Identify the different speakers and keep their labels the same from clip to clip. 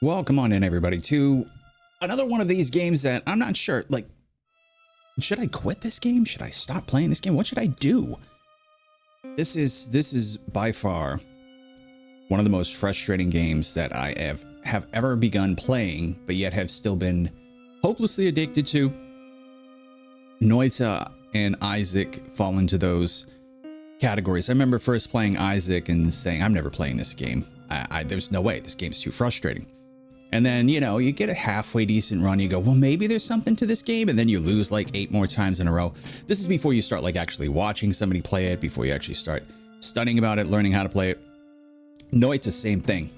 Speaker 1: Welcome on in, everybody, to another one of these games that I'm not sure, like, should I quit this game? Should I stop playing this game? What should I do? This is by far one of the most frustrating games that I have ever begun playing, but yet have still been hopelessly addicted to. Noita and Isaac fall into those categories. I remember first playing Isaac and saying, I'm never playing this game. There's no way, this game's too frustrating. And then, you know, you get a halfway decent run. You go, well, maybe there's something to this game. And then you lose like 8 more times in a row. This is before you start like actually watching somebody play it, before you actually start studying about it, learning how to play it. No, it's the same thing.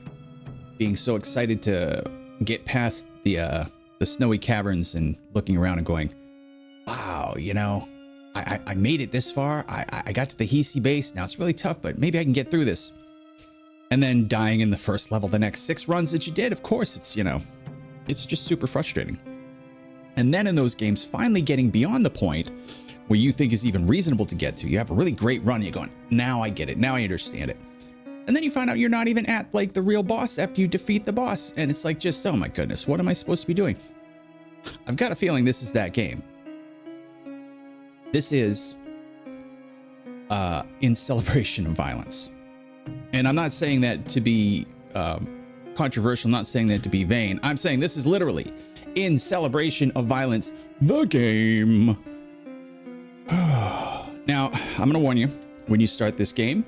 Speaker 1: Being so excited to get past the snowy caverns and looking around and going, wow, you know, I made it this far. I got to the Hisi base. Now it's really tough, but maybe I can get through this. And then dying in the first level, the next 6 runs that you did, of course, it's, you know, it's just super frustrating. And then in those games, finally getting beyond the point where you think is even reasonable to get to, you have a really great run, you're going, now I get it, now I understand it. And then you find out you're not even at like the real boss after you defeat the boss. And it's like, just, oh my goodness, what am I supposed to be doing? I've got a feeling this is that game. This is in celebration of violence. And I'm not saying that to be controversial, I'm not saying that to be vain. I'm saying this is literally in celebration of violence, the game. Now, I'm going to warn you, when you start this game,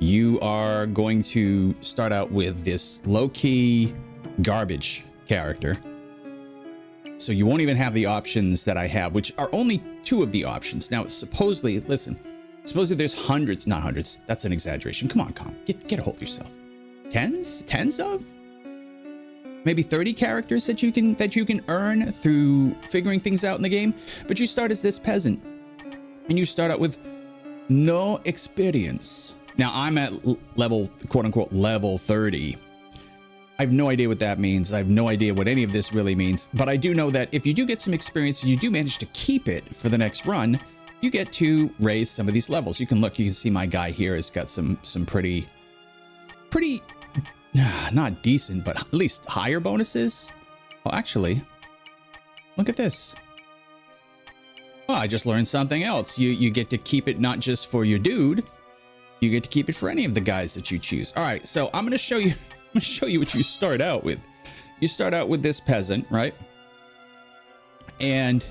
Speaker 1: you are going to start out with this low-key garbage character. So you won't even have the options that I have, which are only 2 of the options. Now, supposedly, listen, supposedly there's hundreds, not hundreds. That's an exaggeration. Come on, get a hold of yourself. Tens of? Maybe 30 characters that you can earn through figuring things out in the game. But you start as this peasant, and you start out with no experience. Now I'm at level, quote unquote, level 30. I have no idea what that means. I have no idea what any of this really means. But I do know that if you do get some experience, and you do manage to keep it for the next run, you get to raise some of these levels. You can look, you can see my guy here has got some pretty, not decent, but at least higher bonuses. Well, actually, look at this. Well, I just learned something else. You get to keep it not just for your dude, you get to keep it for any of the guys that you choose. All right, so I'm gonna show you what you start out with. You start out with this peasant, right? And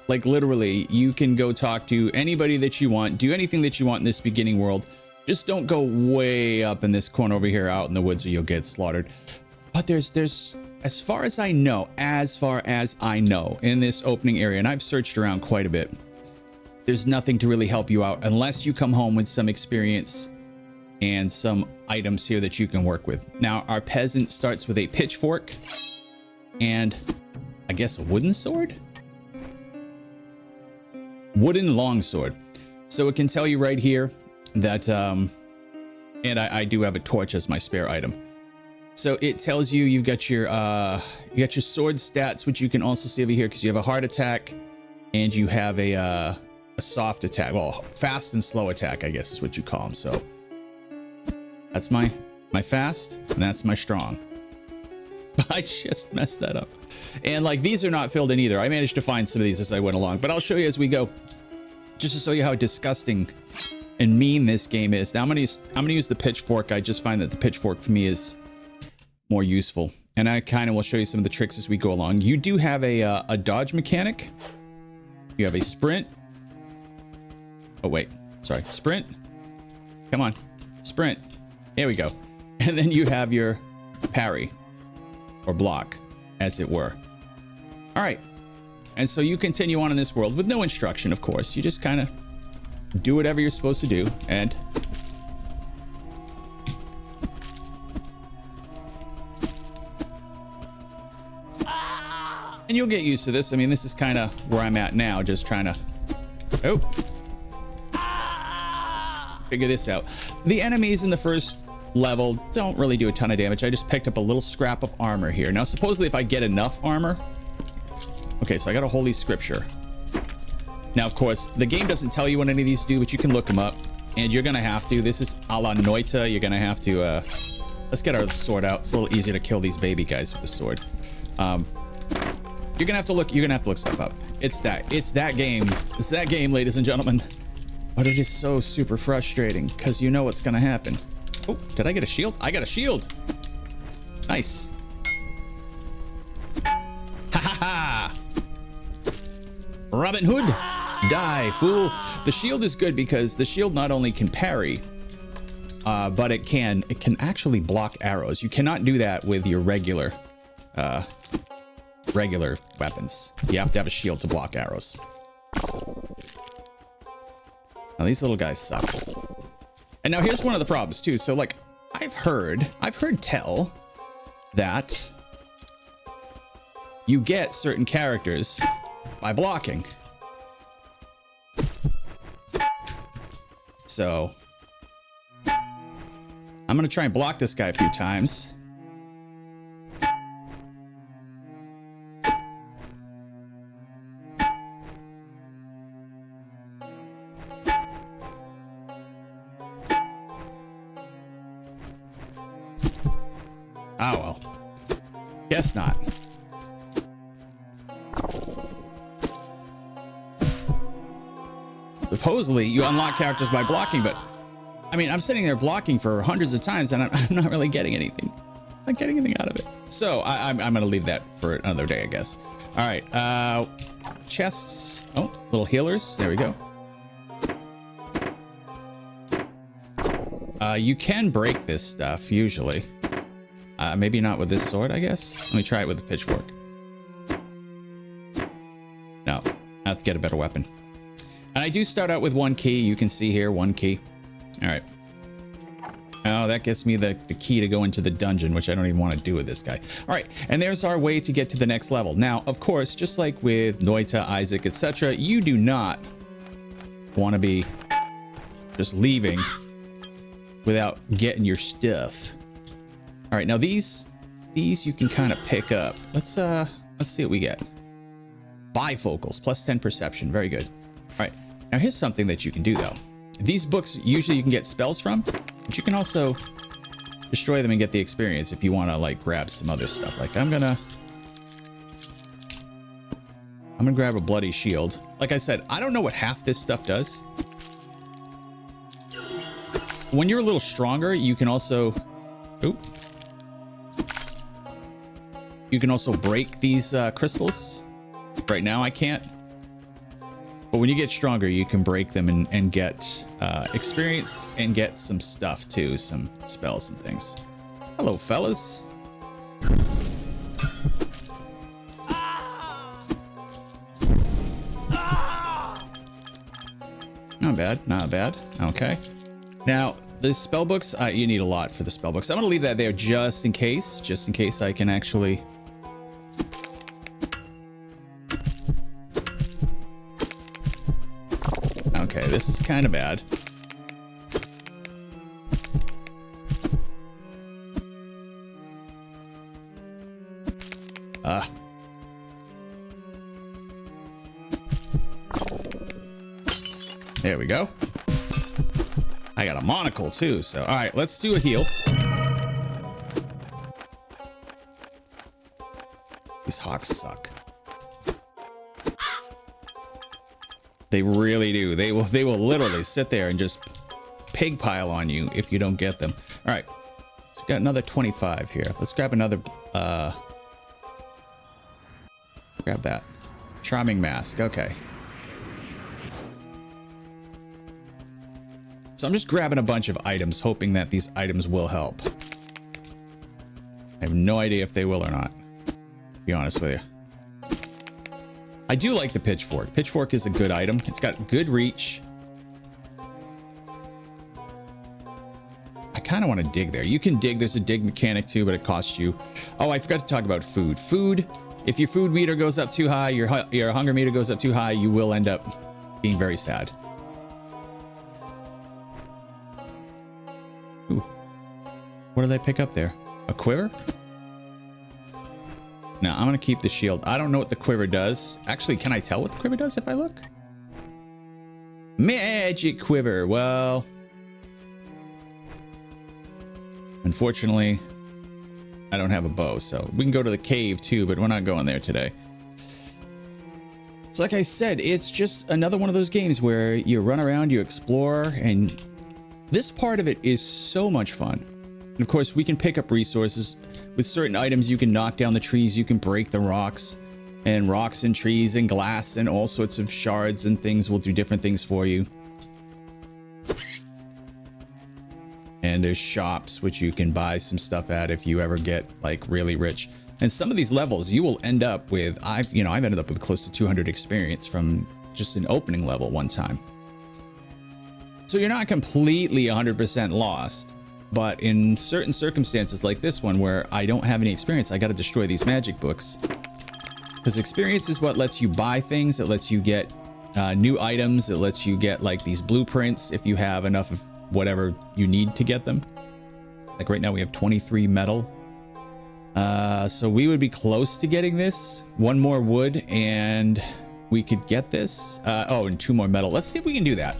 Speaker 1: like literally, you can go talk to anybody that you want, do anything that you want in this beginning world. Just don't go way up in this corner over here out in the woods or you'll get slaughtered. But there's as far as I know, in this opening area, and I've searched around quite a bit, there's nothing to really help you out unless you come home with some experience and some items here that you can work with. Now, our peasant starts with a pitchfork and I guess a wooden sword? Wooden longsword. So it can tell you right here that, and I do have a torch as my spare item. So it tells you you've got your sword stats, which you can also see over here because you have a hard attack and you have a soft attack. Well, fast and slow attack, I guess is what you call them. So that's my fast and that's my strong. I just messed that up. And like, these are not filled in either. I managed to find some of these as I went along, but I'll show you as we go, just to show you how disgusting and mean this game is. Now I'm gonna use the pitchfork. I just find that the pitchfork for me is more useful. And I kind of will show you some of the tricks as we go along. You do have a dodge mechanic. You have a sprint. Oh wait, sorry, sprint. Come on, sprint. Here we go. And then you have your parry or block, as it were. All right. And so you continue on in this world with no instruction, of course. You just kind of do whatever you're supposed to do. And you'll get used to this. I mean, this is kind of where I'm at now, just trying to figure this out. The enemies in the first level don't really do a ton of damage. I just picked up a little scrap of armor here. Now, supposedly if I get enough armor, okay, so I got a holy scripture. Now, of course, the game doesn't tell you what any of these do, but you can look them up and you're gonna have to. This is a la Noita. You're gonna have to Let's get our sword out. It's a little easier to kill these baby guys with the sword. You're gonna have to look. You're gonna have to look stuff up. It's that game. It's that game, ladies and gentlemen. But it is so super frustrating because you know what's gonna happen. Oh, did I get a shield? I got a shield. Nice. Ha ha ha! Robin Hood, die, fool. The shield is good because the shield not only can parry, but it can actually block arrows. You cannot do that with your regular weapons. You have to have a shield to block arrows. Now these little guys suck. And now here's one of the problems too. So like I've heard tell that you get certain characters by blocking. So I'm gonna try and block this guy a few times. Oh well. Guess not. Supposedly you unlock characters by blocking, but I mean, I'm sitting there blocking for hundreds of times and I'm not really getting anything. I'm not getting anything out of it. So I'm gonna leave that for another day, I guess. All right, chests. Oh, little healers. There we go. You can break this stuff usually. Maybe not with this sword, I guess. Let me try it with the pitchfork. No, I have to get a better weapon. And I do start out with one key. You can see here, one key. All right. Oh, that gets me the key to go into the dungeon, which I don't even want to do with this guy. All right, and there's our way to get to the next level. Now, of course, just like with Noita, Isaac, etc., you do not want to be just leaving without getting your stuff. All right, now these you can kind of pick up. Let's see what we get. Bifocals, plus 10 perception, very good. All right, now here's something that you can do though. These books usually you can get spells from, but you can also destroy them and get the experience if you want to like grab some other stuff. Like I'm gonna grab a bloody shield. Like I said, I don't know what half this stuff does. When you're a little stronger, you can also, you can also break these crystals. Right now I can't. But when you get stronger, you can break them and get experience and get some stuff too, some spells and things. Hello, fellas. Not bad, not bad. Okay. Now, the spell books, you need a lot for the spell books. I'm gonna leave that there just in case I can actually. Okay, this is kind of bad. There we go. I got a monocle too, so all right, let's do a heal. These hawks suck. They really do. They will literally sit there and just pig pile on you if you don't get them. All right, so we got another 25 here. Let's grab another. Grab that charming mask. Okay. So I'm just grabbing a bunch of items, hoping that these items will help. I have no idea if they will or not, to be honest with you. I do like the pitchfork. Pitchfork is a good item. It's got good reach. I kind of want to dig there. You can dig. There's a dig mechanic too, but it costs you. Oh, I forgot to talk about food. Food, if your food meter goes up too high, your hunger meter goes up too high, you will end up being very sad. Ooh. What did I pick up there? A quiver? No, I'm gonna keep the shield. I don't know what the quiver does. Actually, can I tell what the quiver does if I look? Magic quiver. Well, Unfortunately, I don't have a bow, so we can go to the cave too, but we're not going there today. So like I said, it's just another one of those games where you run around, you explore, and this part of it is so much fun. And of course, we can pick up resources. With certain items, you can knock down the trees, you can break the rocks, and rocks and trees and glass and all sorts of shards and things will do different things for you. And there's shops which you can buy some stuff at if you ever get like really rich. And some of these levels you will end up with, I've ended up with close to 200 experience from just an opening level one time. So you're not completely 100% lost, but in certain circumstances like this one where I don't have any experience, I got to destroy these magic books. Because experience is what lets you buy things, it lets you get new items, it lets you get like these blueprints if you have enough of whatever you need to get them. Like right now we have 23 metal. So we would be close to getting this. One more wood and we could get this. Oh, and 2 more metal. Let's see if we can do that.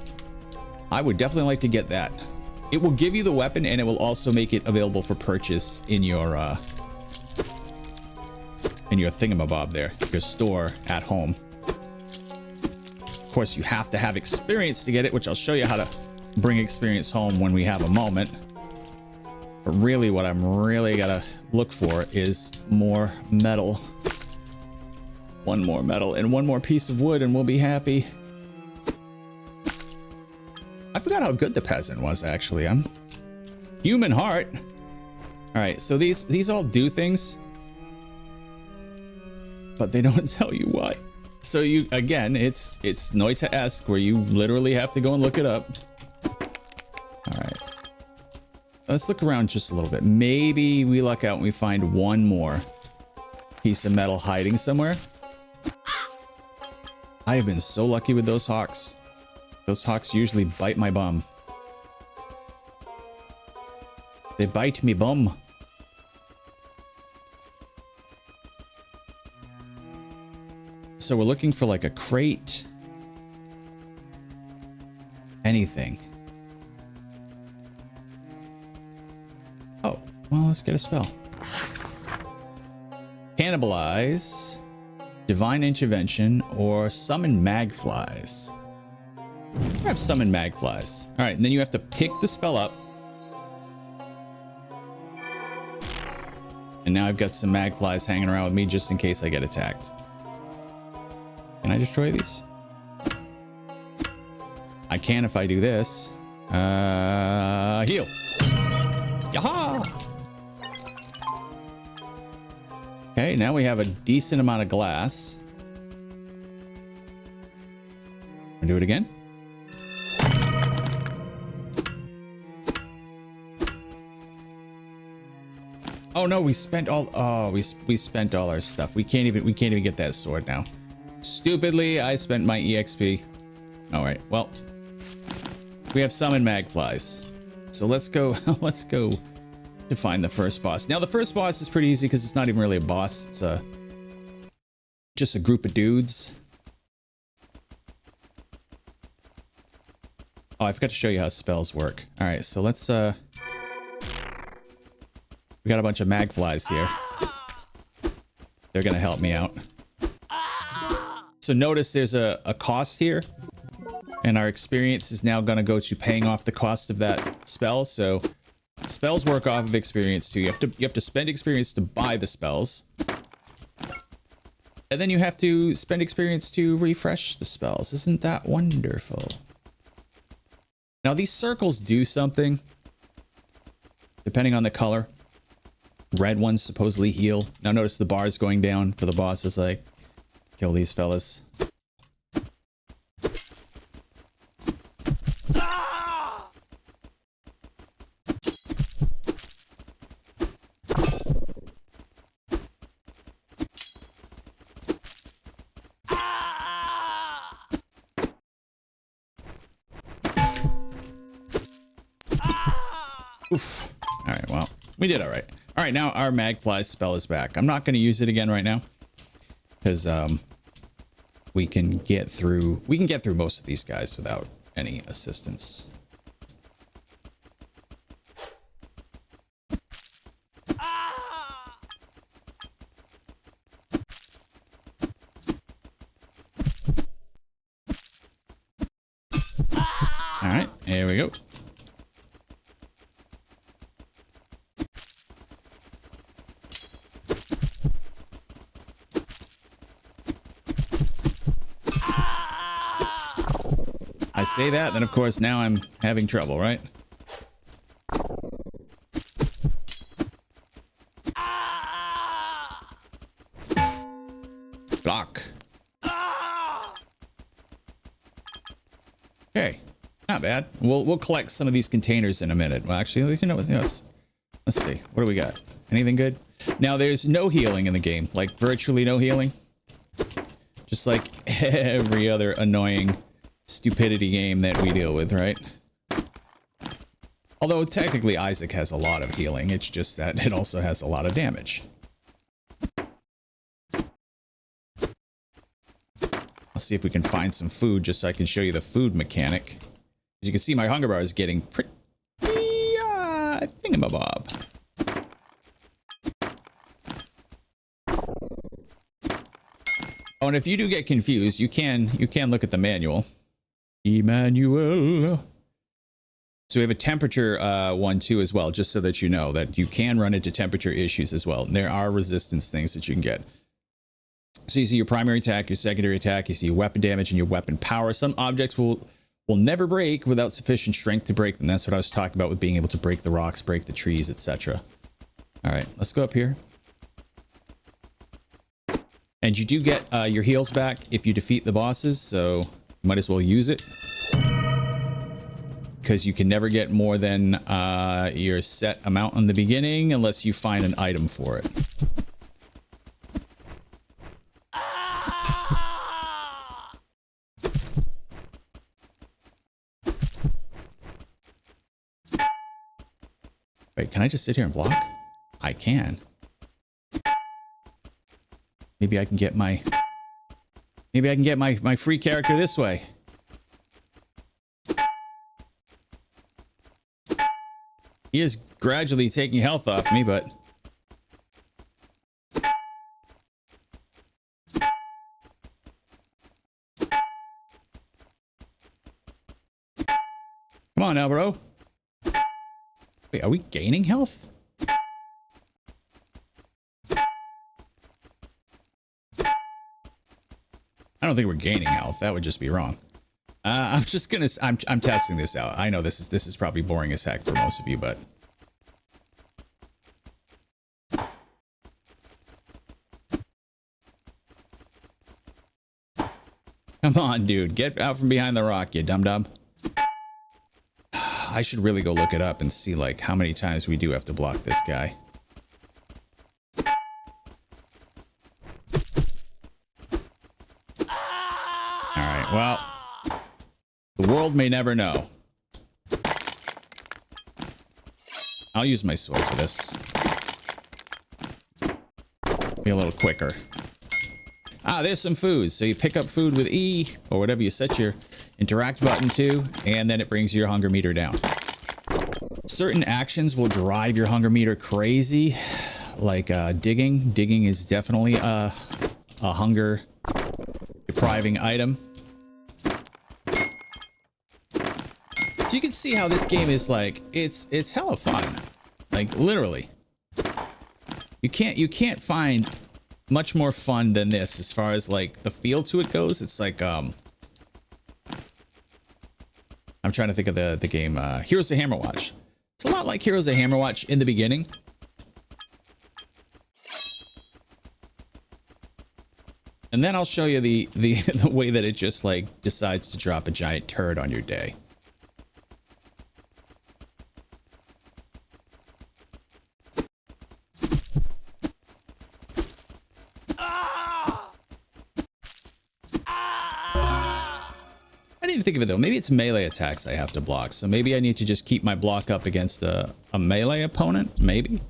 Speaker 1: I would definitely like to get that. It will give you the weapon and it will also make it available for purchase in your thingamabob there, your store at home. Of course, you have to have experience to get it, which I'll show you how to bring experience home when we have a moment. But really what I'm really gotta look for is more metal. 1 more metal and 1 more piece of wood and we'll be happy. I forgot how good the peasant was actually. I'm human heart. All right, so these all do things, but they don't tell you what. So you, again, it's Noita-esque where you literally have to go and look it up. All right, let's look around just a little bit. Maybe we luck out and we find 1 more piece of metal hiding somewhere. I have been so lucky with those hawks. Those hawks usually bite my bum. They bite me bum. So we're looking for like a crate. Anything. Oh, well, let's get a spell. Cannibalize, Divine Intervention, or Summon Magflies. Grab Summon Magflies. All right, and then you have to pick the spell up. And now I've got some Magflies hanging around with me just in case I get attacked. Can I destroy these? I can if I do this. Heal. Yaha! Okay, now we have a decent amount of glass. Do it again. Oh no, we spent all. Oh, we spent all our stuff. We can't even get that sword now. Stupidly, I spent my EXP. All right, well, we have Summon Magflies. So let's go. Let's go to find the first boss. Now the first boss is pretty easy because it's not even really a boss. It's just a group of dudes. Oh, I forgot to show you how spells work. All right, so let's we got a bunch of Magflies here. They're gonna help me out. So notice there's a cost here, and our experience is now gonna go to paying off the cost of that spell. So spells work off of experience too. You have to spend experience to buy the spells, and then you have to spend experience to refresh the spells. Isn't that wonderful? Now these circles do something depending on the color. Red ones supposedly heal. Now notice the bars going down for the boss as I kill these fellas. Oof. All right, well, we did all right. All right, now our Magfly spell is back. I'm not going to use it again right now because we can get through most of these guys without any assistance. There we go. I say that, then of course now I'm having trouble, right? Block. Okay, not bad. We'll collect some of these containers in a minute. Well, actually, you know, let's see. What do we got? Anything good? Now, there's no healing in the game, like virtually no healing. Just like every other annoying stupidity game that we deal with, right? Although technically Isaac has a lot of healing, it's just that it also has a lot of damage. I'll see if we can find some food just so I can show you the food mechanic. As you can see, my hunger bar is getting pretty thingamabob. Oh, and if you do get confused, you can look at the manual. Emmanuel. So we have a temperature one too as well, just so that you know that you can run into temperature issues as well. And there are resistance things that you can get. So you see your primary attack, your secondary attack, you see your weapon damage and your weapon power. Some objects will never break without sufficient strength to break them. That's what I was talking about with being able to break the rocks, break the trees, etc. All right, let's go up here. And you do get your heals back if you defeat the bosses, so you might as well use it. Because you can never get more than your set amount in the beginning unless you find an item for it. Wait, can I just sit here and block? I can. Maybe I can get my free character this way. He is gradually taking health off me, but come on now, bro. Wait, are we gaining health? I don't think we're gaining health. That would just be wrong. I'm testing this out. I know this is probably boring as heck for most of you, but come on, dude, get out from behind the rock, you dum-dum. I should really go look it up and see like how many times we do have to block this guy. All right, well, the world may never know. I'll use my sword for this. Be a little quicker. Ah, there's some food. So you pick up food with E or whatever you set your interact button to, and then it brings your hunger meter down. Certain actions will drive your hunger meter crazy, like digging. Digging is definitely a hunger depriving item. So you can see how this game is like, it's hella fun. Like literally. You can't find much more fun than this as far as like the feel to it goes. It's like I'm trying to think of the game Heroes of Hammerwatch. It's a lot like Heroes of Hammerwatch in the beginning. And then I'll show you the way that it just like decides to drop a giant turd on your day. I didn't think of it though. Maybe it's melee attacks I have to block. So maybe I need to just keep my block up against a melee opponent. Maybe.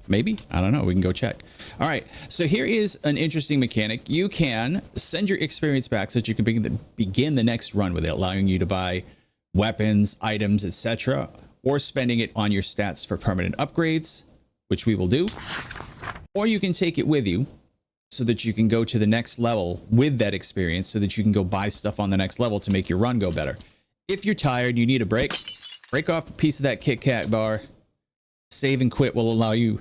Speaker 1: I don't know. We can go check. All right. So here is an interesting mechanic. You can send your experience back so that you can begin the next run with it, allowing you to buy weapons, items, etc., or spending it on your stats for permanent upgrades, which we will do. Or you can take it with you so that you can go to the next level with that experience so that you can go buy stuff on the next level to make your run go better. If you're tired, you need a break, Break off a piece of that Kit Kat bar. Save and quit will allow you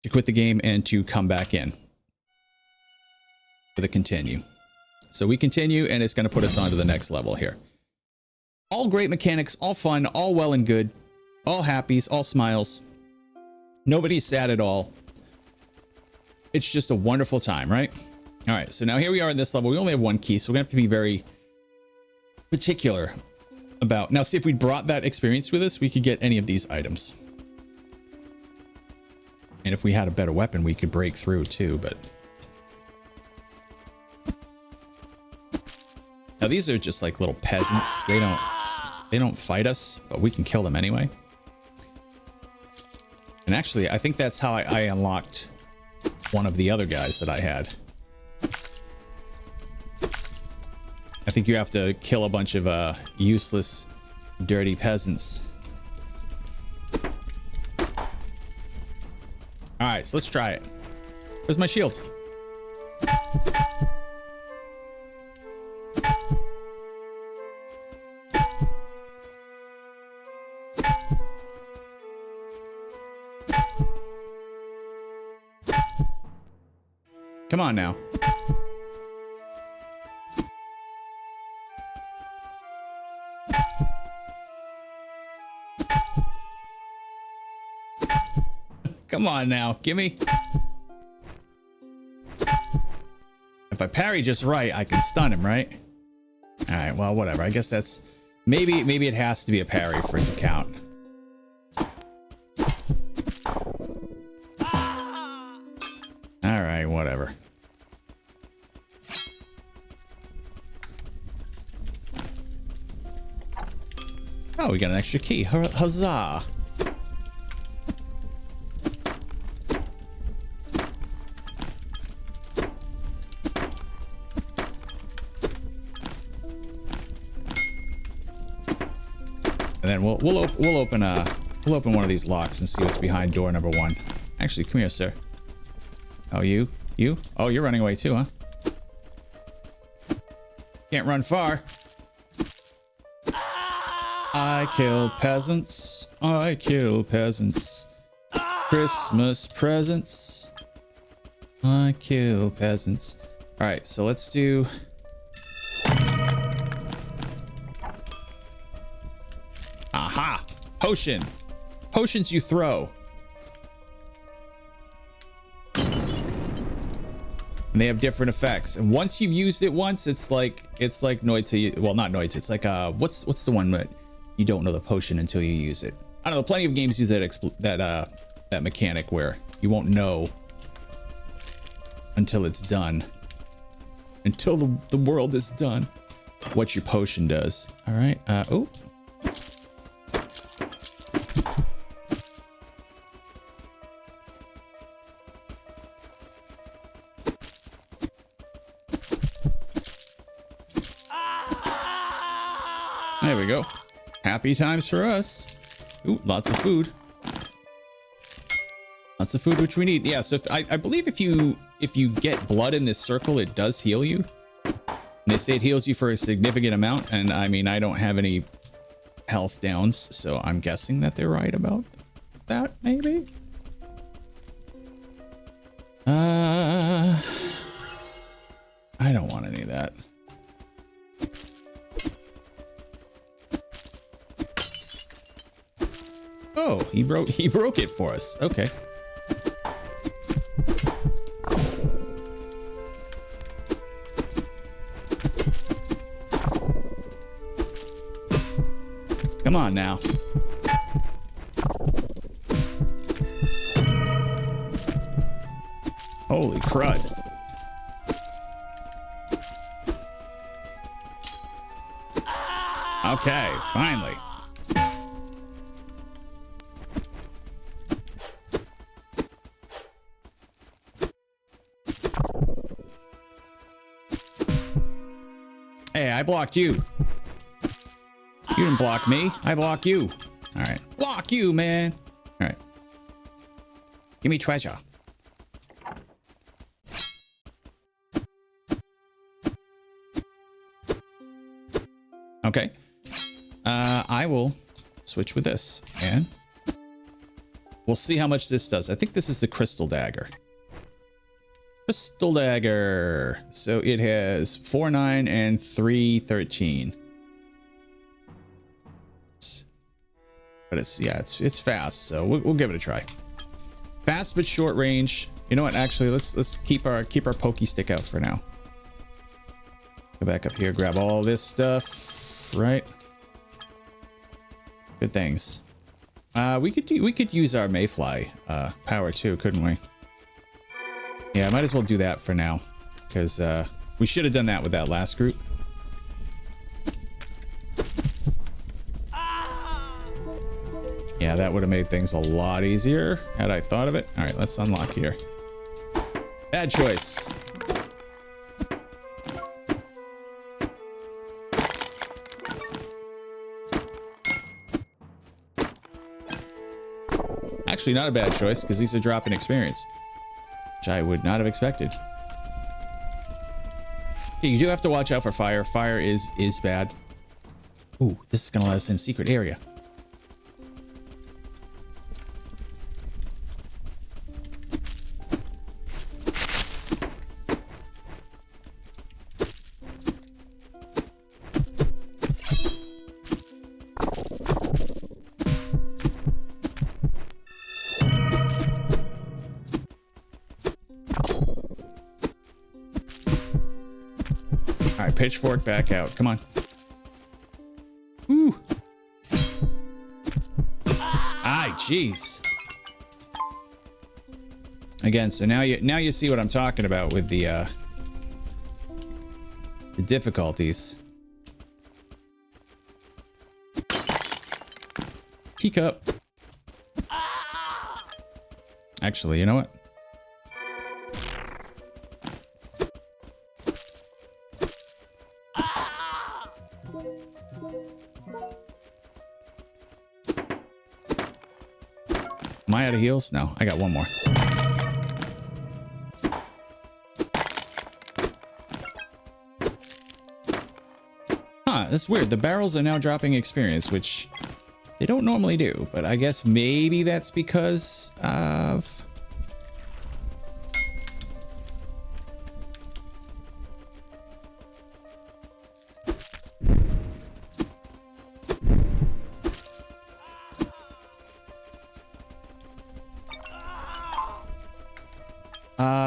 Speaker 1: to quit the game and to come back in for the continue. So we continue, and it's going to put us on to the next level here. All great mechanics, all fun, all well and good, all happies, all smiles. Nobody's sad at all. It's just a wonderful time, right? All right, so now here we are in this level. We only have one key, so we're going to have to be very particular about... Now, see, if we brought that experience with us, we could get any of these items. And if we had a better weapon, we could break through too, but... Now, these are just like little peasants. They don't fight us, but we can kill them anyway. And actually, I think that's how I unlocked one of the other guys that I had. I think you have to kill a bunch of useless, dirty peasants. All right, so let's try it. Where's my shield? Come on now. Come on now, gimme. If I parry just right, I can stun him, right? All right, well, whatever. I guess that's maybe it has to be a parry for it to count. All right, whatever. Oh, we got an extra key. Huzzah. And then we'll open one of these locks and see what's behind door number 1. Actually, come here, sir. Oh, you? Oh, you're running away too, huh? Can't run far. I kill peasants. I kill peasants. Christmas presents. I kill peasants. All right, so let's do... Aha! Potion. Potions you throw. And they have different effects. And once you've used it once, it's like Noita. Well, not Noita. It's like what's the one that you don't know the potion until you use it? I don't know. Plenty of games use that mechanic where you won't know until it's done. Until the world is done. What your potion does. All right. Oh. There we go. Happy times for us. Ooh, lots of food. Lots of food, which we need. Yeah, so I believe if you get blood in this circle, it does heal you. And they say it heals you for a significant amount. And I mean, I don't have any health downs, so I'm guessing that they're right about that, maybe. I don't want any of that. Oh, he broke it for us. Okay. Come on now. Holy crud. Okay, finally. Hey, I blocked you. You didn't block me. I block you. All right. Block you, man. All right. Give me treasure. Okay. I will switch with this, and we'll see how much this does. I think this is the crystal dagger. Crystal dagger. So it has 4-9 and 3-13. But it's fast, so we'll give it a try. Fast but short range. You know what? Actually, let's keep our pokey stick out for now. Go back up here, grab all this stuff. Right. Good things. We could use our mayfly power too, couldn't we? Yeah, I might as well do that for now, because we should have done that with that last group. Yeah, that would have made things a lot easier had I thought of it. All right, let's unlock here. Bad choice. Actually, not a bad choice, because these are dropping experience, which I would not have expected. Okay, you do have to watch out for fire. Fire is bad. Ooh, this is gonna let us in secret area. Pitchfork back out. Come on. Ooh. Ah, jeez. Again, so now you see what I'm talking about with the difficulties. Teacup. Actually, you know what? Am I out of heals? No, I got one more. Huh, that's weird. The barrels are now dropping experience, which they don't normally do, but I guess maybe that's because of...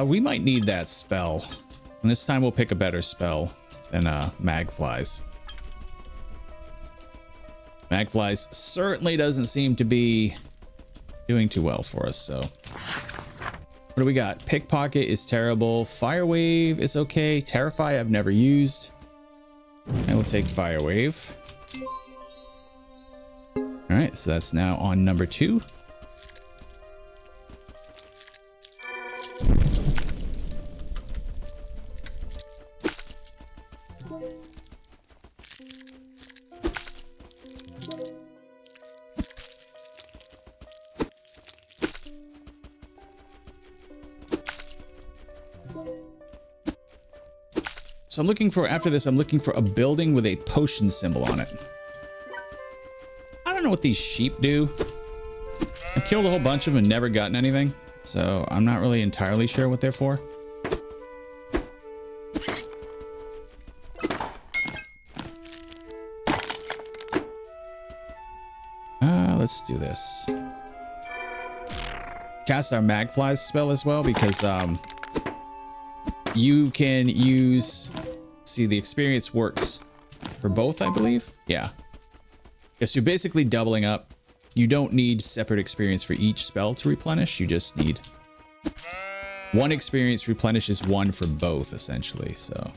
Speaker 1: we might need that spell. And this time we'll pick a better spell than Magflies. Magflies certainly doesn't seem to be doing too well for us, so. What do we got? Pickpocket is terrible. Fire Wave is okay. Terrify I've never used. And we'll take Fire Wave. Alright, so that's now on number 2. So I'm looking for, after this, I'm looking for a building with a potion symbol on it. I don't know what these sheep do. I've killed a whole bunch of them and never gotten anything. So I'm not really entirely sure what they're for. Let's do this. Cast our Magflies spell as well, because you can use, see, the experience works for both, I believe. Yeah. Yes, you're basically doubling up. You don't need separate experience for each spell to replenish. You just need one experience replenishes one for both, essentially. So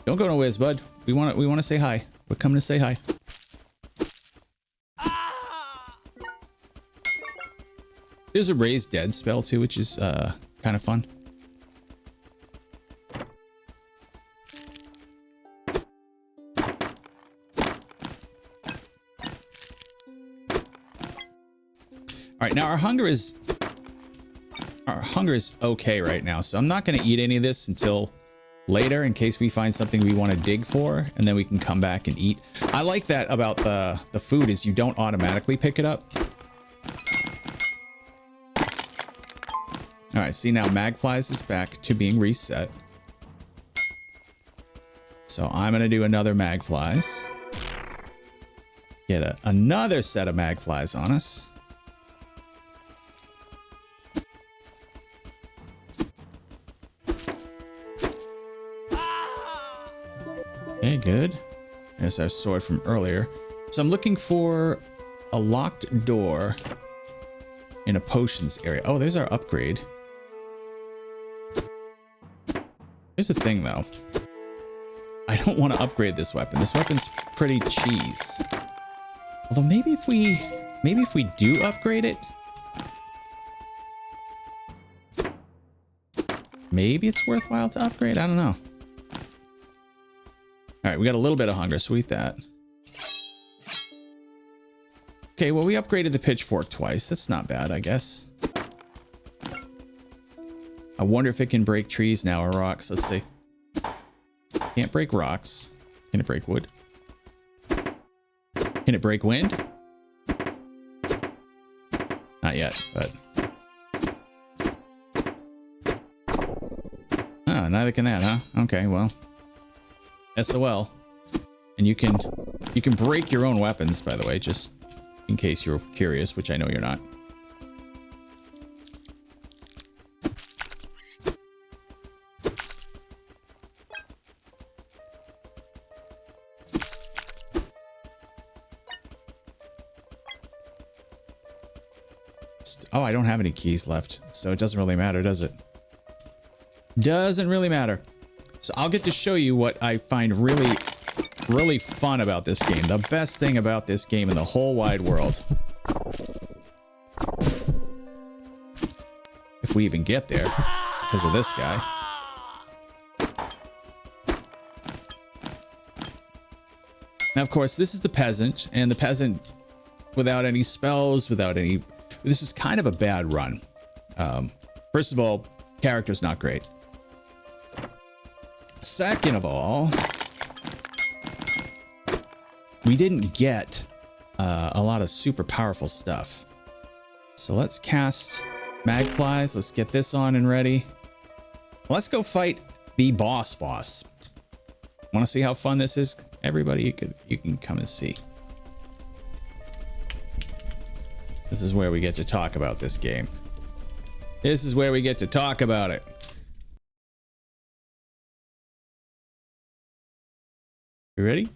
Speaker 1: don't go nowhere, bud. We want to say hi. We're coming to say hi. There's a raise dead spell too, which is kind of fun. All right, now our hunger is okay right now, so I'm not going to eat any of this until later in case we find something we want to dig for, and then we can come back and eat. I like that about the food is you don't automatically pick it up. All right, see now Magflies is back to being reset. So I'm going to do another Magflies. Get another set of Magflies on us. Okay, good. There's our sword from earlier. So I'm looking for a locked door in a potions area. Oh, there's our upgrade. Here's the thing, though. I don't want to upgrade this weapon. This weapon's pretty cheese. Although maybe if we do upgrade it, maybe it's worthwhile to upgrade. I don't know. All right, we got a little bit of hunger, so eat that. Okay, well, we upgraded the pitchfork twice. That's not bad, I guess. I wonder if it can break trees now or rocks. Let's see. Can't break rocks. Can it break wood? Can it break wind? Not yet, but... Oh, neither can that, huh? Okay, well... SOL. And you can break your own weapons, by the way, just in case you're curious, which I know you're not. Oh, I don't have any keys left, so it doesn't really matter, does it? Doesn't really matter. So I'll get to show you what I find really fun about this game. The best thing about this game in the whole wide world. If we even get there, because of this guy. Now, of course, this is the peasant, and the peasant without any spells, without any... This is kind of a bad run. First of all, character's not great. Second of all, we didn't get a lot of super powerful stuff. So let's cast Magflies. Let's get this on and ready. Let's go fight the boss. Want to see how fun this is? Everybody, you can come and see. This is where we get to talk about this game. This is where we get to talk about it. You ready?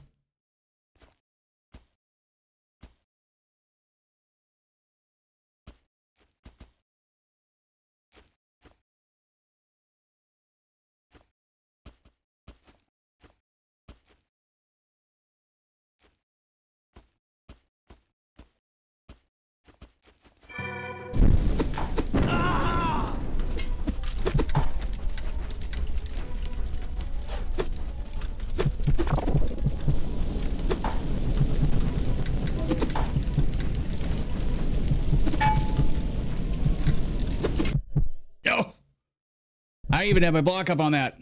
Speaker 1: I even have my block up on that.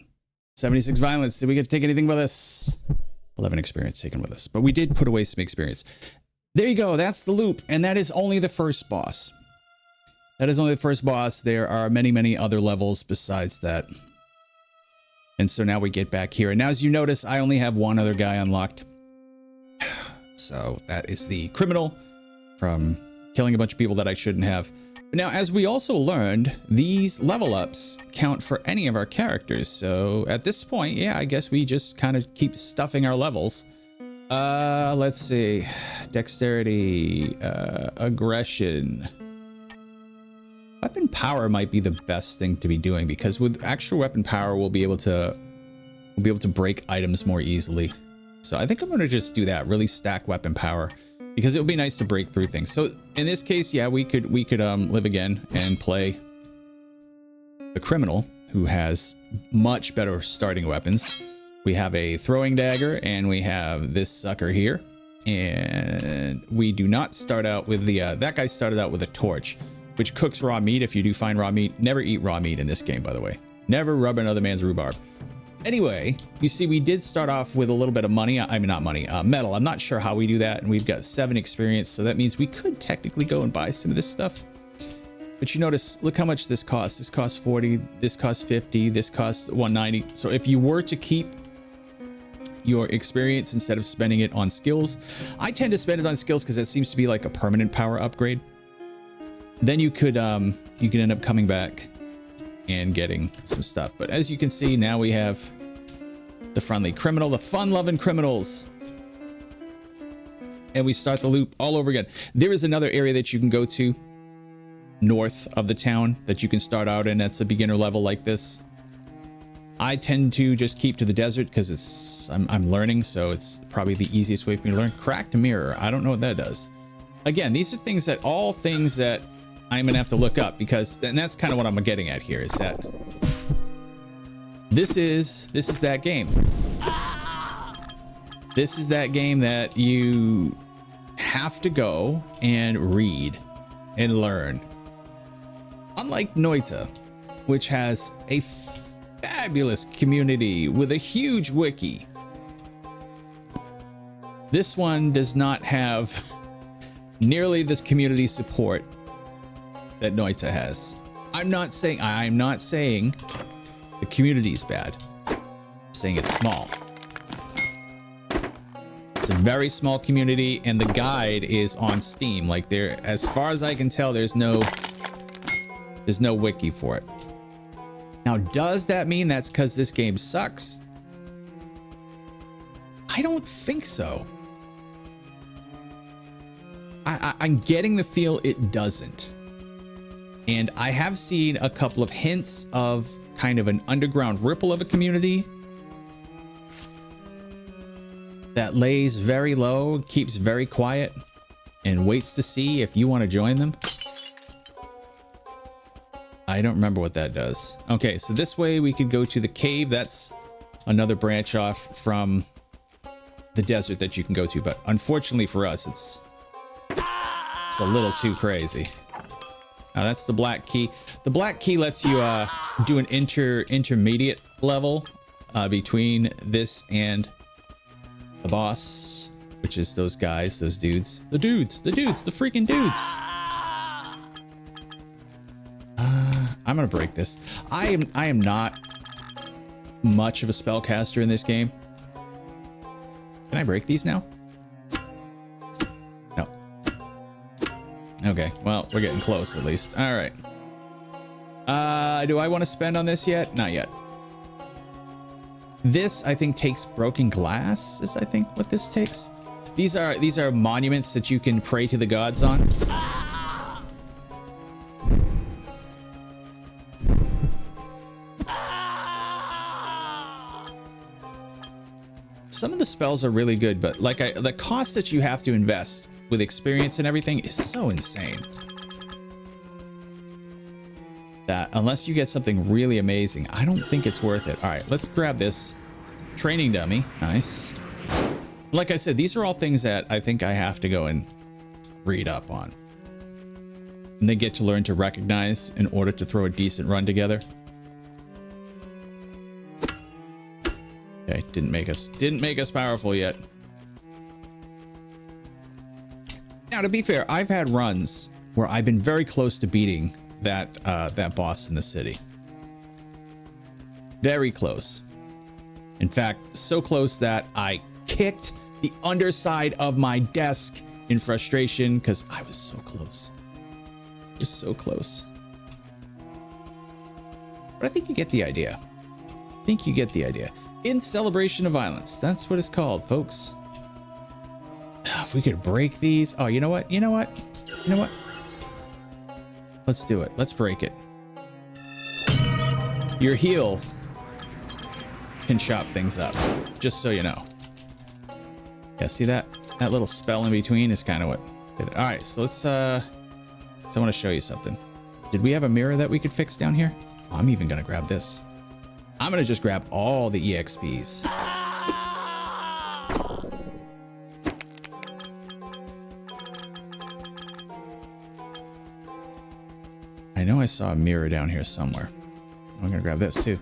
Speaker 1: 76 violence. Did we get to take anything with us? 11 experience taken with us. But we did put away some experience. There you go. That's the loop. And that is only the first boss. That is only the first boss. There are many, many other levels besides that. And so now we get back here. And now, as you notice, I only have one other guy unlocked. So that is the criminal from killing a bunch of people that I shouldn't have. But now, as we also learned, these level ups count for any of our characters. So at this point, yeah, I guess we just kind of keep stuffing our levels. Let's see. Dexterity, aggression. Weapon power might be the best thing to be doing, because with extra weapon power, we'll be able to break items more easily. So I think I'm going to just do that, really stack weapon power, because it would be nice to break through things. So in this case, yeah, we could live again and play the criminal, who has much better starting weapons. We have a throwing dagger, and we have this sucker here. And we do not start out with the, that guy started out with a torch, which cooks raw meat if you do find raw meat. Never eat raw meat in this game, by the way. Never rub another man's rhubarb. Anyway, you see, we did start off with a little bit of money. I mean, not money, metal. I'm not sure how we do that. And we've got 7 experience. So that means we could technically go and buy some of this stuff. But you notice, look how much this costs. This costs 40, this costs 50, this costs 190. So if you were to keep your experience instead of spending it on skills, I tend to spend it on skills because that seems to be like a permanent power upgrade. Then you could end up coming back and getting some stuff. But as you can see, now we have the friendly criminal, the fun-loving criminals. And we start the loop all over again. There is another area that you can go to north of the town that you can start out in. That's a beginner level like this. I tend to just keep to the desert because I'm learning, so it's probably the easiest way for me to learn. Cracked mirror. I don't know what that does. Again, these are all things that I'm gonna have to look up, because, and that's kind of what I'm getting at here, is that this is that game. This is that game that you have to go and read and learn. Unlike Noita, which has a fabulous community with a huge wiki, this one does not have nearly this community support that Noita has. I'm not saying the community is bad. I'm saying it's small. It's a very small community, and the guide is on Steam. Like, there, as far as I can tell, there's no wiki for it. Now, does that mean that's because this game sucks? I don't think so. I'm getting the feel it doesn't. And I have seen a couple of hints of kind of an underground ripple of a community that lays very low, keeps very quiet, and waits to see if you want to join them. I don't remember what that does. Okay, so this way we could go to the cave. That's another branch off from the desert that you can go to. But unfortunately for us, it's a little too crazy. Now that's the black key. The black key lets you do an intermediate level between this and the boss, which is those guys, those dudes. The freaking dudes. I'm gonna break this. I am not much of a spellcaster in this game. Can I break these now? No. Okay, well, we're getting close at least. All right. Do I want to spend on this yet? Not yet. This, I think, takes broken glass, is I think what this takes. These are monuments that you can pray to the gods on. Some of the spells are really good, but like the cost that you have to invest with experience and everything is so insane that unless you get something really amazing, I don't think it's worth it. All right, let's grab this training dummy. Nice. Like I said, these are all things that I think I have to go and read up on, and they get to learn to recognize in order to throw a decent run together. Okay, didn't make us powerful yet. Now, to be fair, I've had runs where I've been very close to beating that boss in the city. Very close. In fact, so close that I kicked the underside of my desk in frustration because I was so close. Just so close. But I think you get the idea. In celebration of violence. That's what it's called, folks. If we could break these. Oh, you know what? Let's do it. Let's break it. Your heal can chop things up, just so you know. Yeah, see that? That little spell in between is kind of what did it. All right, so let's so I want to show you something. Did we have a mirror that we could fix down here? Oh, I'm even gonna grab this. I'm gonna just grab all the EXPs. I know I saw a mirror down here somewhere. I'm gonna grab this too.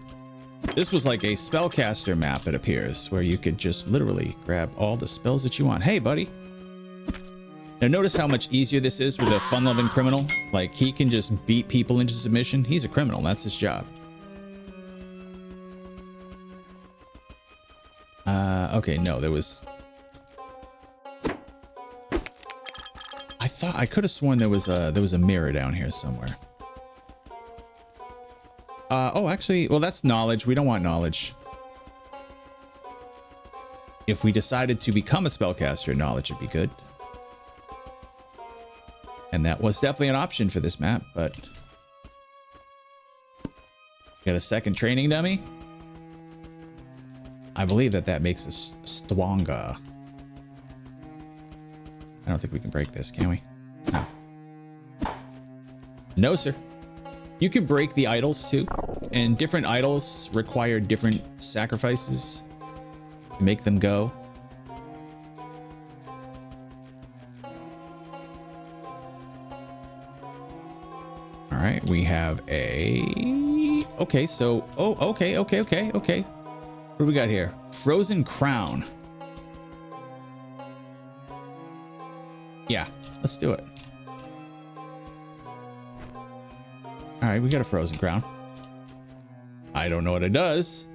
Speaker 1: This was like a spellcaster map, it appears, where you could just literally grab all the spells that you want. Hey, buddy. Now notice how much easier this is with a fun-loving criminal. Like, he can just beat people into submission. He's a criminal. That's his job. Okay, no, there was... I thought I could have sworn there was a mirror down here somewhere. Oh, actually, well, that's knowledge. We don't want knowledge. If we decided to become a spellcaster, knowledge would be good. And that was definitely an option for this map, but... Got a second training dummy? I believe that makes us stronger. I don't think we can break this, can we? No. No, sir. You can break the idols too, and different idols require different sacrifices to make them go. All right, we have a... Okay, so... Oh, okay. What do we got here? Frozen Crown. Yeah, let's do it. All right, we got a Frozen Crown. I don't know what it does.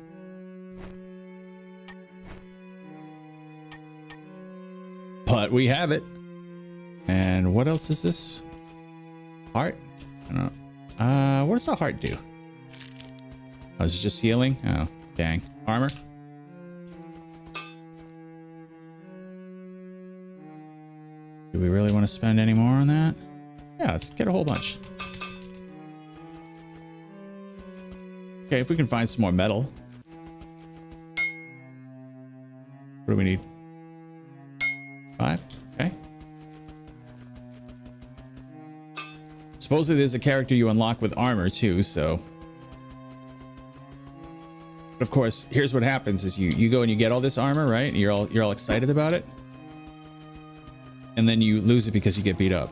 Speaker 1: But we have it. And what else is this? Heart? I don't know. What does a heart do? Oh, is it just healing? Oh, dang. Armor? Do we really want to spend any more on that? Yeah, let's get a whole bunch. Okay, if we can find some more metal. What do we need? 5? Okay. Supposedly there's a character you unlock with armor too, so... But of course, here's what happens is you go and you get all this armor, right? And you're all excited about it. And then you lose it because you get beat up.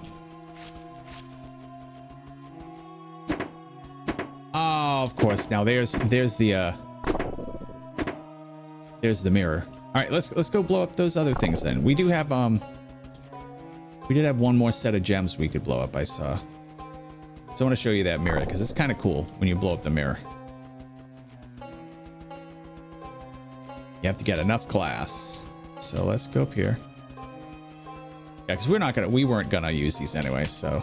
Speaker 1: Oh, of course. Now there's the mirror. All right, let's go blow up those other things then. We do have we did have one more set of gems we could blow up, I saw. So I want to show you that mirror because it's kind of cool when you blow up the mirror. You have to get enough glass. So let's go up here. Yeah, because we weren't gonna use these anyway, so.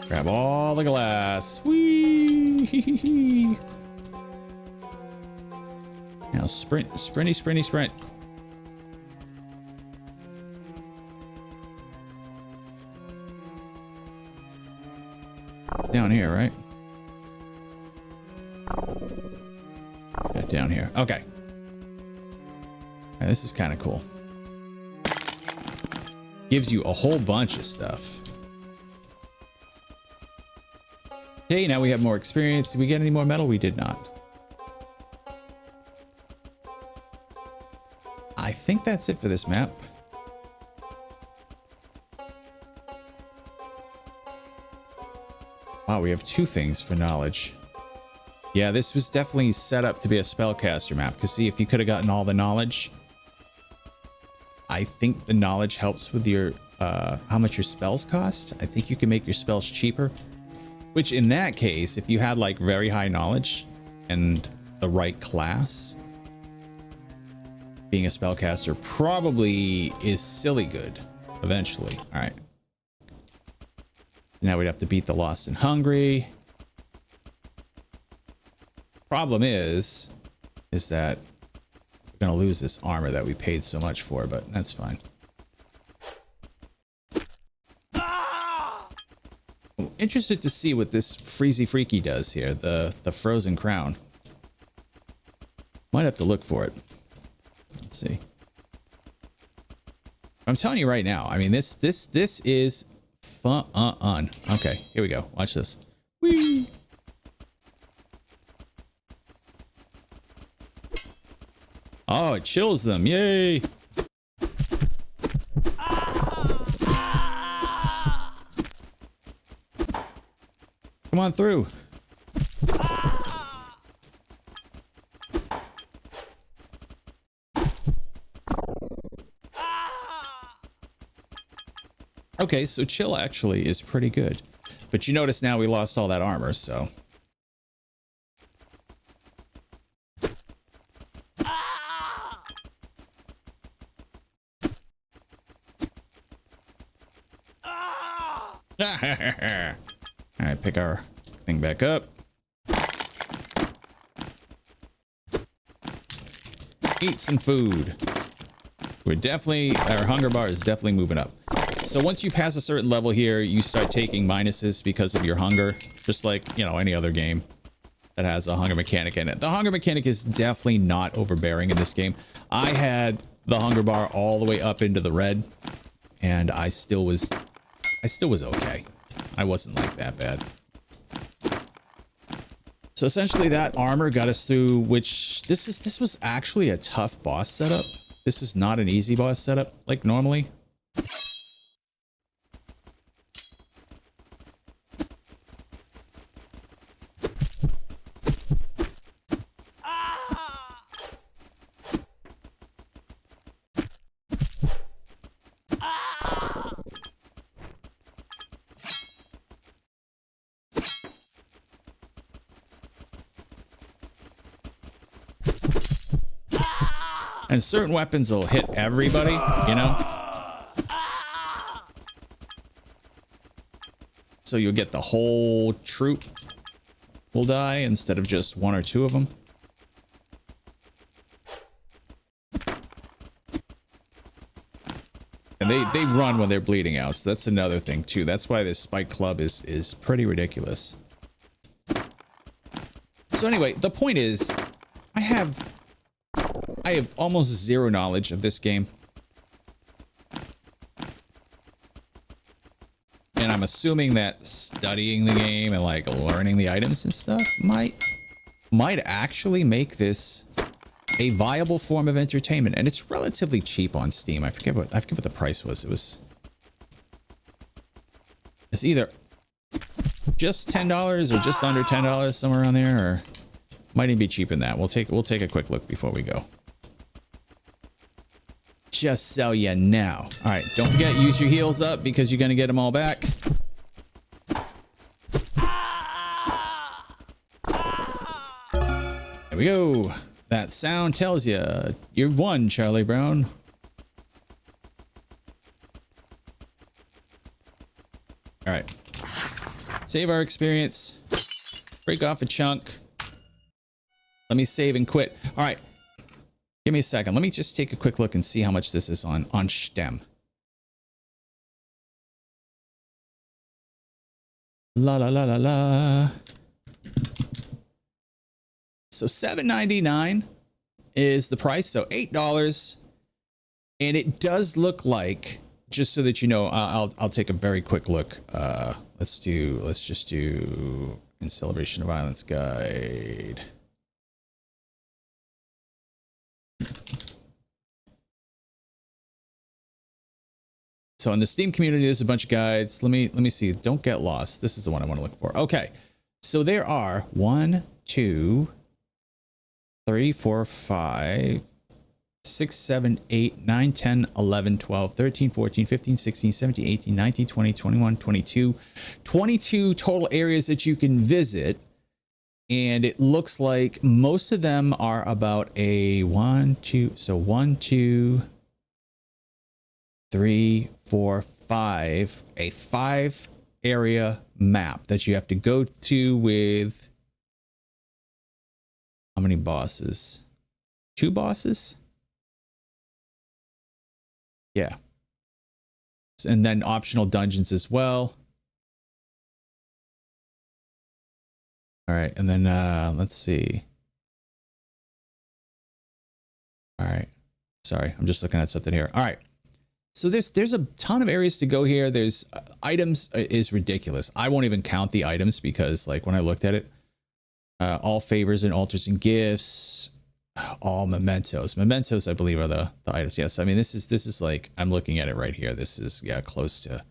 Speaker 1: Grab all the glass. Whee! Now sprint. Down here, right? Yeah, down here. Okay. This is kind of cool. Gives you a whole bunch of stuff. Okay, now we have more experience. Did we get any more metal? We did not. I think that's it for this map. Wow, we have 2 things for knowledge. Yeah, this was definitely set up to be a spellcaster map. Because see, if you could have gotten all the knowledge... I think the knowledge helps with your how much your spells cost. I think you can make your spells cheaper. Which in that case, if you had like very high knowledge and the right class, being a spellcaster probably is silly good eventually. All right. Now we'd have to beat the Lost and Hungry. Problem is that we're gonna lose this armor that we paid so much for, but that's fine. I'm interested to see what this Freezy Freaky does here, the Frozen Crown. Might have to look for it. Let's see. I'm telling you right now, I mean this is fun. Okay, here we go. Watch this. Whee! Oh, it chills them. Yay! Come on through. Okay, so chill actually is pretty good. But you notice now we lost all that armor, so. All right, pick our thing back up. Eat some food. We're definitely, our hunger bar is definitely moving up. So once you pass a certain level here, you start taking minuses because of your hunger, just like, you know, any other game that has a hunger mechanic in it. The hunger mechanic is definitely not overbearing in this game. I had the hunger bar all the way up into the red, and I still was okay. I wasn't like that bad. So essentially that armor got us through, which this was actually a tough boss setup. This is not an easy boss setup like normally. And certain weapons will hit everybody, you know? So you'll get the whole troop will die instead of just one or two of them. And they run when they're bleeding out, so that's another thing too. That's why this spike club is pretty ridiculous. So anyway, the point is, I have almost zero knowledge of this game. And I'm assuming that studying the game and like learning the items and stuff might actually make this a viable form of entertainment. And it's relatively cheap on Steam. I forget what the price was. It's either just $10 or just under $10, somewhere around there, or might even be cheaper than that. We'll take a quick look before we go. Just so you know. All right, don't forget, use your heals up because you're gonna get them all back. There we go. That sound tells you you've won, Charlie Brown. All right, save our experience, break off a chunk. Let me save and quit. All right. Give me a second. Let me just take a quick look and see how much this is on Stem. La la la la la. So $7.99 is the price. So $8. And it does look like, just so that you know, I'll take a very quick look. Let's just do In Celebration of Violence Guide. So in the Steam community, there's a bunch of guides. Let me see. Don't get lost. This is the one I want to look for. Okay. So there are 1, 2, 3, 4, 5, 6, 7, 8, 9, 10, 11, 12, 13, 14, 15, 16, 17, 18, 19, 20, 21, 22. 22 total areas that you can visit. And it looks like most of them are about a 1, 2. So 1, 2, 3, 4, 5. A 5 area map that you have to go to with how many bosses? 2 bosses? Yeah. And then optional dungeons as well. All right, and then let's see. All right, sorry, I'm just looking at something here. All right, so there's a ton of areas to go here. There's items is ridiculous. I won't even count the items because like when I looked at it, all favors and altars and gifts, all mementos. Mementos, I believe, are the items. Yes, I mean this is like I'm looking at it right here. This is close to,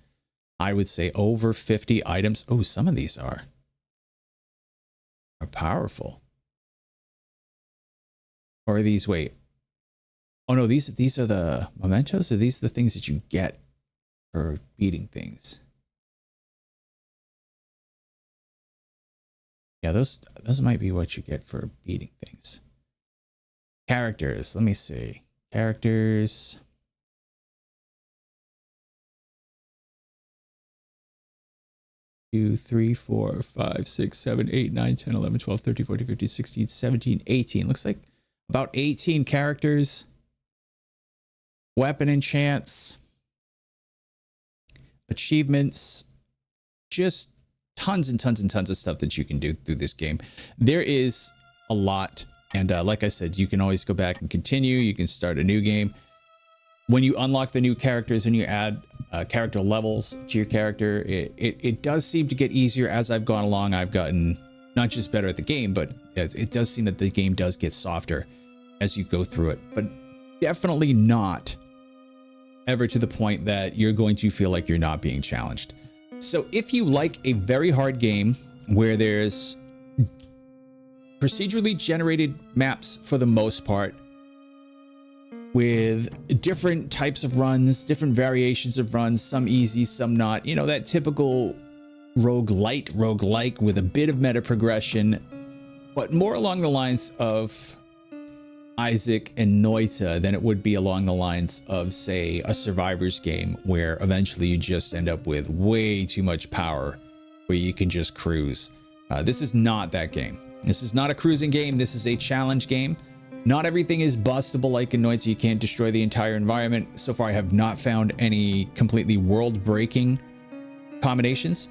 Speaker 1: I would say, over 50 items. Oh, some of these are. are powerful. Or are these, wait. Oh no, these are the mementos, or these are the things that you get for beating things? Yeah, those might be what you get for beating things. Characters, let me see. Characters. Two, 3, 4, 5, 6, 7, 8, 9, 10, 11, 12, 13, 14, 15, 16, 17, 18. Looks like about 18 characters. Weapon enchants. Achievements. Just tons and tons and tons of stuff that you can do through this game. There is a lot. And like I said, you can always go back and continue. You can start a new game. When you unlock the new characters and you add character levels to your character, it does seem to get easier as I've gone along. I've gotten not just better at the game, but it does seem that the game does get softer as you go through it. But definitely not ever to the point that you're going to feel like you're not being challenged. So if you like a very hard game where there's procedurally generated maps for the most part, with different types of runs, different variations of runs, some easy, some not, you know, that typical roguelike with a bit of meta progression, but more along the lines of Isaac and Noita than it would be along the lines of, say, a Survivor's game, where eventually you just end up with way too much power where you can just cruise. This is not that game. This is not a cruising game. This is a challenge game. Not everything is bustable like in Noita. You can't destroy the entire environment. So far, I have not found any completely world-breaking combinations.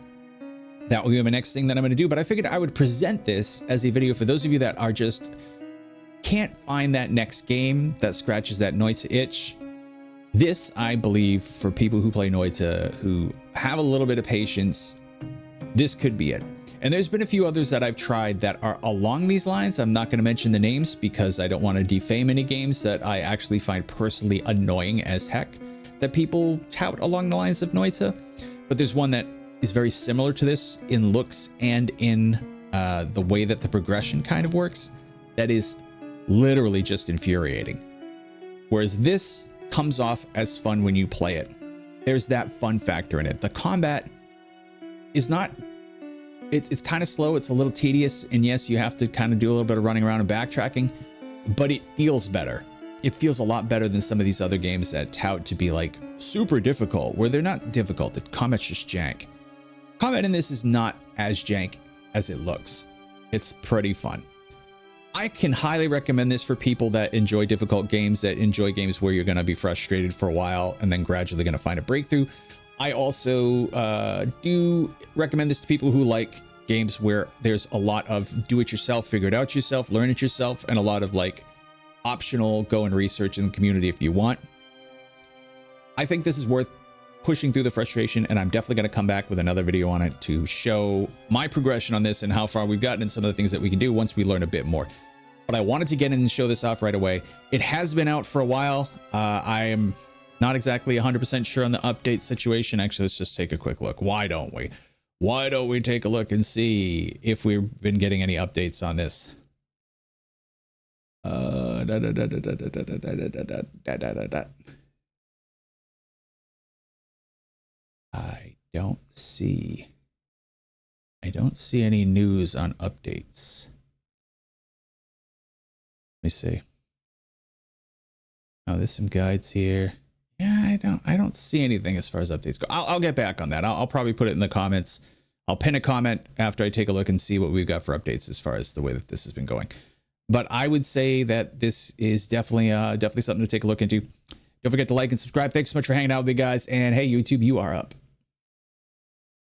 Speaker 1: That will be my next thing that I'm going to do. But I figured I would present this as a video for those of you that are just can't find that next game that scratches that Noita itch. This, I believe, for people who play Noita, who have a little bit of patience, this could be it. And there's been a few others that I've tried that are along these lines. I'm not going to mention the names because I don't want to defame any games that I actually find personally annoying as heck that people tout along the lines of Noita. But there's one that is very similar to this in looks and in the way that the progression kind of works. That is literally just infuriating. Whereas this comes off as fun when you play it. There's that fun factor in it. The combat is not... It's kind of slow. It's a little tedious. And yes, you have to kind of do a little bit of running around and backtracking, but it feels better. It feels a lot better than some of these other games that tout to be like super difficult, where they're not difficult. The combat's just jank. Combat in this is not as jank as it looks. It's pretty fun. I can highly recommend this for people that enjoy difficult games, that enjoy games where you're going to be frustrated for a while and then gradually going to find a breakthrough. I also do recommend this to people who like games where there's a lot of do it yourself, figure it out yourself, learn it yourself, and a lot of like optional go and research in the community if you want. I think this is worth pushing through the frustration, and I'm definitely going to come back with another video on it to show my progression on this and how far we've gotten and some of the things that we can do once we learn a bit more. But I wanted to get in and show this off right away. It has been out for a while. I am not exactly 100% sure on the update situation. Actually, let's just take a quick look. Why don't we? Why don't we take a look and see if we've been getting any updates on this? I don't see any news on updates. Let me see. Oh, there's some guides here. Yeah, I don't see anything as far as updates go. I'll get back on that. I'll probably put it in the comments. I'll pin a comment after I take a look and see what we've got for updates as far as the way that this has been going. But I would say that this is definitely something to take a look into. Don't forget to like and subscribe. Thanks so much for hanging out with me, guys. And hey, YouTube, you are up.